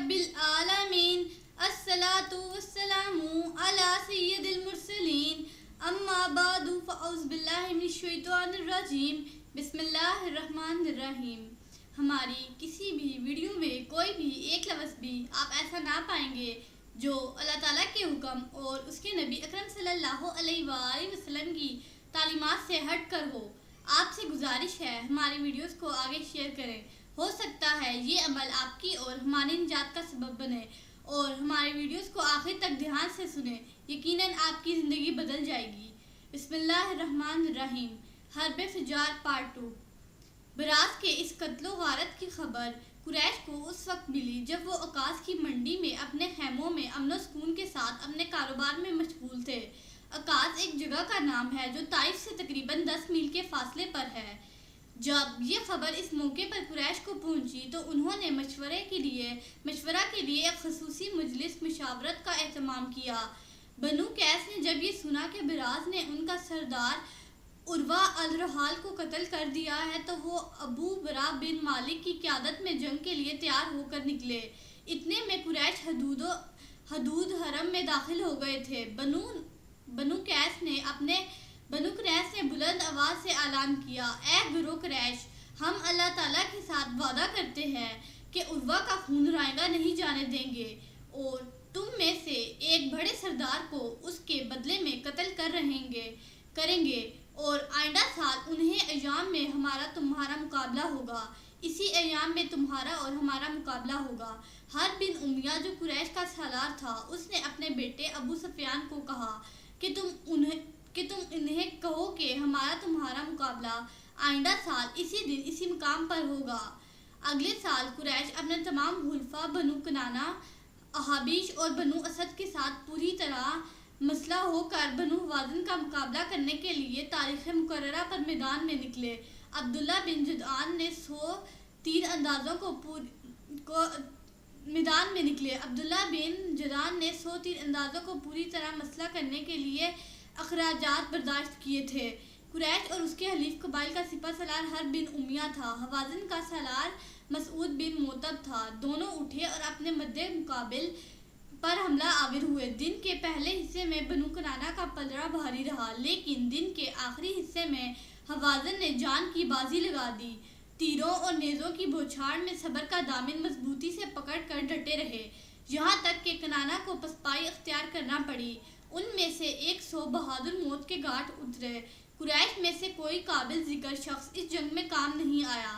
رب العالمین الصلاۃ والسلام علی سید المرسلین اما بعد فاعوذ باللہ من الشیطان الرجیم بسم اللہ الرحمن الرحیم۔ ہماری کسی بھی ویڈیو میں کوئی بھی ایک لفظ بھی آپ ایسا نہ پائیں گے جو اللہ تعالیٰ کے حکم اور اس کے نبی اکرم صلی اللہ علیہ وآلہ وسلم کی تعلیمات سے ہٹ کر ہو۔ آپ سے گزارش ہے ہماری ویڈیوز کو آگے شیئر کریں، ہو سکتا ہے یہ عمل آپ کی اور ہماری نجات کا سبب بنے، اور ہماری ویڈیوز کو آخر تک دھیان سے سنیں، یقیناً آپ کی زندگی بدل جائے گی۔ بسم اللہ الرحمن الرحیم۔ حرب فجار پارٹ 2۔ براز کے اس قتل و غارت کی خبر قریش کو اس وقت ملی جب وہ عکاظ کی منڈی میں اپنے خیموں میں امن و سکون کے ساتھ اپنے کاروبار میں مشغول تھے۔ عکاظ ایک جگہ کا نام ہے جو طائف سے تقریباً 10 میل کے فاصلے پر ہے۔ جب یہ خبر اس موقع پر قریش کو پہنچی تو انہوں نے مشورہ کے لیے ایک خصوصی مجلس مشاورت کا اہتمام کیا۔ بنو قیس نے جب یہ سنا کہ براز نے ان کا سردار عروہ الرحال کو قتل کر دیا ہے تو وہ ابو برا بن مالک کی قیادت میں جنگ کے لیے تیار ہو کر نکلے۔ اتنے میں قریش حدود حرم میں داخل ہو گئے تھے۔ بنو قیس نے بلند آواز سے اعلان کیا، اے گروہ قریش، ہم اللہ تعالیٰ کے ساتھ وعدہ کرتے ہیں کہ عروہ کا خون رائیگاں نہیں جانے دیں گے، اور تم میں سے ایک بڑے سردار کو اس کے بدلے میں قتل کریں گے، اور آئندہ سال انہیں ایام میں ہمارا تمہارا مقابلہ ہوگا، اسی ایام میں تمہارا اور ہمارا مقابلہ ہوگا۔ حرب بن امیہ جو قریش کا سالار تھا، اس نے اپنے بیٹے ابو سفیان کو کہا کہ تم انہیں کہو کہ ہمارا تمہارا مقابلہ آئندہ سال اسی دن اسی مقام پر ہوگا۔ اگلے سال قریش اپنے تمام حلفاء بنو کنانہ، احابیش اور بنو اسد کے ساتھ پوری طرح مسلح ہو کر بنو حوازن کا مقابلہ کرنے کے لیے تاریخ مقررہ پر میدان میں نکلے۔ عبداللہ بن جدعان نے 100 تیر اندازوں کو پوری طرح مسلح کرنے کے لیے اخراجات برداشت کیے تھے۔ قریش اور اس کے حلیف قبائل کا سپہ سالار حرب بن امیہ تھا، حوازن کا سالار مسعود بن معتب تھا۔ دونوں اٹھے اور اپنے مد مقابل پر حملہ آور ہوئے۔ دن کے پہلے حصے میں بنو کنانہ کا پلڑا بھاری رہا، لیکن دن کے آخری حصے میں حوازن نے جان کی بازی لگا دی۔ تیروں اور نیزوں کی بوچھاڑ میں صبر کا دامن مضبوطی سے پکڑ کر ڈٹے رہے، یہاں تک کہ کنانہ کو پسپائی اختیار کرنا پڑی۔ ان میں سے 100 بہادر موت کے گھاٹ اترے۔ قریش میں سے کوئی قابل ذکر شخص اس جنگ میں کام نہیں آیا۔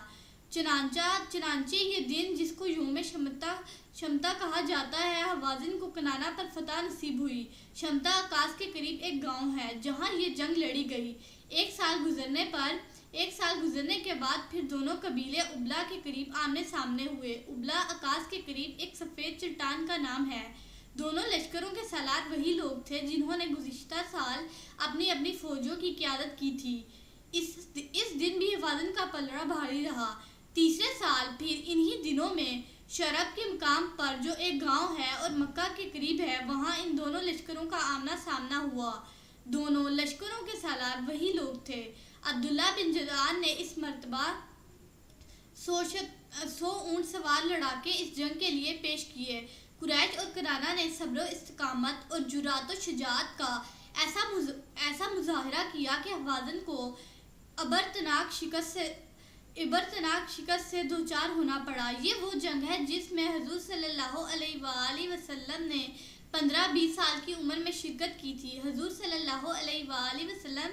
چنانچہ یہ دن، جس کو یوم شمتا کہا جاتا ہے، حوازن کو کنانہ پر فتح نصیب ہوئی۔ شمتا عکاظ کے قریب ایک گاؤں ہے جہاں یہ جنگ لڑی گئی۔ ایک سال گزرنے کے بعد پھر دونوں قبیلے ابلا کے قریب آمنے سامنے ہوئے۔ ابلا عکاظ کے قریب ایک سفید چٹان کا نام ہے۔ دونوں لشکروں کے سالار وہی لوگ تھے جنہوں نے گزشتہ سال اپنی فوجوں کی قیادت کی تھی۔ اس دن بھی حوازن کا پلڑا بھاری رہا۔ تیسرے سال پھر انہی دنوں میں شرب کے مقام پر جو ایک گاؤں ہے اور مکہ کے قریب ہے، وہاں ان دونوں لشکروں کا آمنا سامنا ہوا۔ دونوں لشکروں کے سالار وہی لوگ تھے۔ عبداللہ بن جدعان نے اس مرتبہ 100 اونٹ سوار لڑاکے اس جنگ کے لیے پیش کیے۔ قریش اور کنانہ نے صبر و استقامت اور جرأت و شجاعت کا ایسا مظاہرہ کیا کہ حوازن کو عبرتناک شکست سے دوچار ہونا پڑا۔ یہ وہ جنگ ہے جس میں حضور صلی اللہ علیہ وآلہ وسلم نے 15-20 سال کی عمر میں شرکت کی تھی۔ حضور صلی اللہ علیہ وآلہ وسلم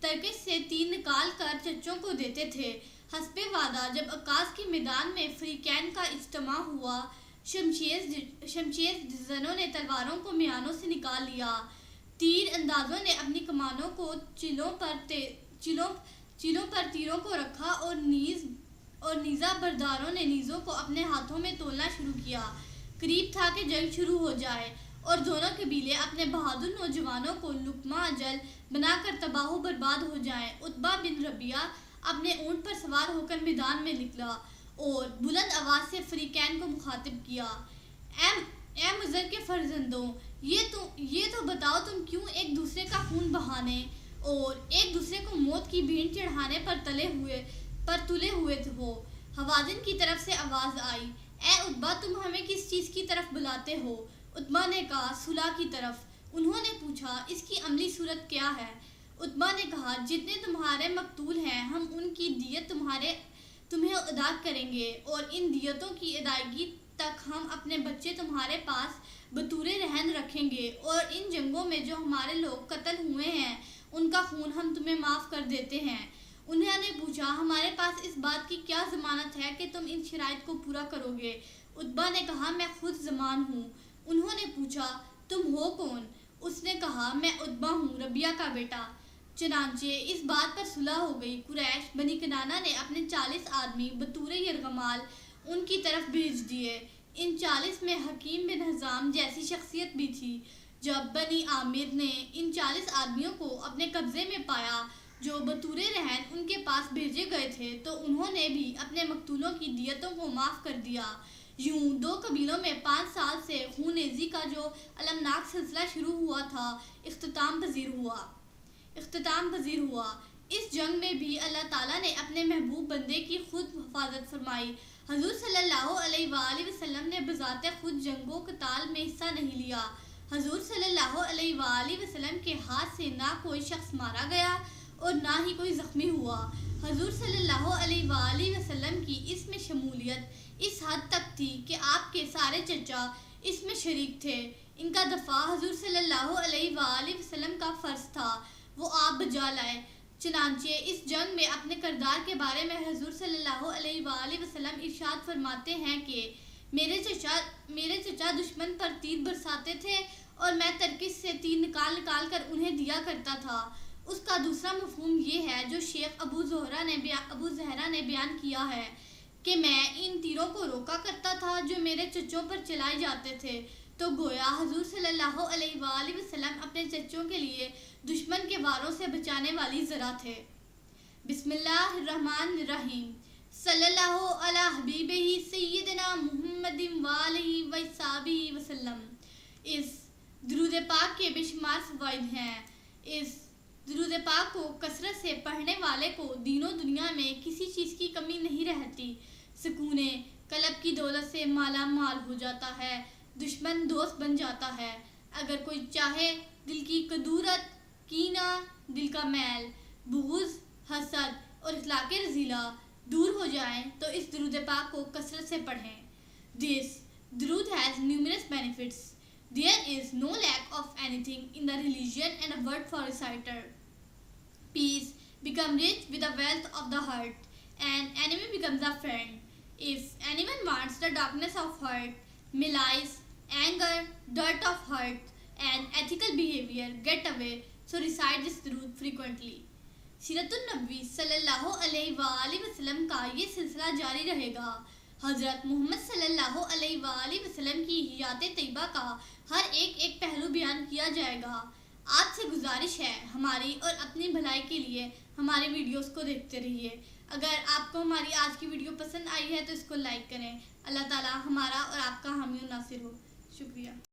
ترکش سے تیر نکال کر چچوں کو دیتے تھے۔ حسب وعدہ جب عکاظ کے میدان میں فریقین کا اجتماع ہوا، شمشیر زنوں نے تلواروں کو میانوں سے نکال لیا، تیر اندازوں نے اپنی کمانوں کو چلوں پر تیروں کو رکھا، اور نیزہ برداروں نے نیزوں کو اپنے ہاتھوں میں تولنا شروع کیا۔ قریب تھا کہ جنگ شروع ہو جائے اور دونوں قبیلے اپنے بہادر نوجوانوں کو لقمہ اجل بنا کر تباہ و برباد ہو جائیں۔ عتبہ بن ربیعہ اپنے اونٹ پر سوار ہو کر میدان میں نکلا اور بلند آواز سے فریقین کو مخاطب کیا، اے مضر کے فرزندوں، یہ تو بتاؤ تم کیوں ایک دوسرے کا خون بہانے اور ایک دوسرے کو موت کی بھینٹ چڑھانے پر تلے ہوئے ہو؟ حوازن کی طرف سے آواز آئی، اے عتبہ تم ہمیں کس چیز کی طرف بلاتے ہو؟ عتبہ نے کہا صلح کی طرف۔ انہوں نے پوچھا اس کی عملی صورت کیا ہے؟ عتبہ نے کہا جتنے تمہارے مقتول ہیں ہم ان کی دیت تمہیں ادا کریں گے اور ان دیتوں کی ادائیگی تک ہم اپنے بچے تمہارے پاس بطور رہن رکھیں گے اور ان جنگوں میں جو ہمارے لوگ قتل ہوئے ہیں ان کا خون ہم تمہیں معاف کر دیتے ہیں۔ انہوں نے پوچھا ہمارے پاس اس بات کی کیا ضمانت ہے کہ تم ان شرائط کو پورا کرو گے؟ عتبہ نے کہا میں خود ضمان ہوں۔ انہوں نے پوچھا تم ہو کون؟ اس نے کہا میں عتبہ ہوں، ربیعہ کا بیٹا۔ چنانچہ اس بات پر صلح ہو گئی۔ قریش بنی کنانہ نے اپنے 40 آدمی بطور یرغمال ان کی طرف بھیج دیے۔ ان 40 میں حکیم بن حزام جیسی شخصیت بھی تھی۔ جب بنی عامر نے ان 40 آدمیوں کو اپنے قبضے میں پایا جو بطور رہن ان کے پاس بھیجے گئے تھے تو انہوں نے بھی اپنے مقتولوں کی دیتوں کو معاف کر دیا۔ یوں دو قبیلوں میں 5 سال سے خون ریزی کا جو المناک سلسلہ شروع ہوا تھا اختتام پذیر ہوا۔ اس جنگ میں بھی اللہ تعالیٰ نے اپنے محبوب بندے کی خود حفاظت فرمائی۔ حضور صلی اللہ علیہ وآلہ وسلم نے بذات خود جنگ و قتال میں حصہ نہیں لیا۔ حضور صلی اللہ علیہ وآلہ وسلم کے ہاتھ سے نہ کوئی شخص مارا گیا اور نہ ہی کوئی زخمی ہوا۔ حضور صلی اللہ علیہ وآلہ وسلم کی اس میں شمولیت اس حد تک تھی کہ آپ کے سارے چچا اس میں شریک تھے۔ ان کا دفاع حضور صلی اللہ علیہ وآلہ وسلم کا فرض تھا، وہ آپ بجا لائے۔ چنانچہ اس جنگ میں اپنے کردار کے بارے میں حضور صلی اللہ علیہ وآلہ وسلم ارشاد فرماتے ہیں کہ میرے چچا دشمن پر تیر برساتے تھے اور میں ترکش سے تیر نکال کر انہیں دیا کرتا تھا۔ اس کا دوسرا مفہوم یہ ہے جو شیخ ابو زہرا نے بیان کیا ہے کہ میں ان تیروں کو روکا کرتا تھا جو میرے چچوں پر چلائے جاتے تھے، تو گویا حضور صلی اللہ علیہ وآلہ وسلم اپنے چچوں کے لیے دشمن کے واروں سے بچانے والی ذرا تھے۔ بسم اللہ الرحمن الرحیم۔ صلی اللہ علی حبیبہ سیدنا محمد وآلہ وصحبہ وسلم۔ اس درود پاک کے بے شمار فوائد ہیں۔ اس درود پاک کو کثرت سے پڑھنے والے کو دین و دنیا میں کسی چیز کی کمی نہیں رہتی۔ سکون قلب کی دولت سے مالا مال ہو جاتا ہے، دشمن دوست بن جاتا ہے۔ اگر کوئی چاہے دل کی کدورت، کینہ، دل کا میل، بغض، حسد اور اخلاق رذیلہ دور ہو جائیں تو اس درود پاک کو کثرت سے پڑھیں۔ This درود has numerous benefits. There is no lack of anything in the religion and a word for reciter. Peace become rich with the wealth of the heart, and enemy becomes a friend. If anyone wants the darkness of heart, malice, anger, dirt of heart, and ethical behavior get away, so recite this durood frequently. سیرت النبی صلی اللہ علیہ وآلہ وسلم کا یہ سلسلہ جاری رہے گا۔ حضرت محمد صلی اللہ علیہ وآلہ وسلم کی حیات طیبہ کا ہر ایک پہلو بیان کیا جائے گا۔ آپ سے گزارش ہے ہماری اور اپنی بھلائی کے لیے ہمارے ویڈیوز کو دیکھتے رہیے۔ اگر آپ کو ہماری آج کی ویڈیو پسند آئی ہے تو اس کو لائک کریں۔ اللہ تعالی ہمارا اور آپ کا حامی و ناصر ہو۔ شکریہ۔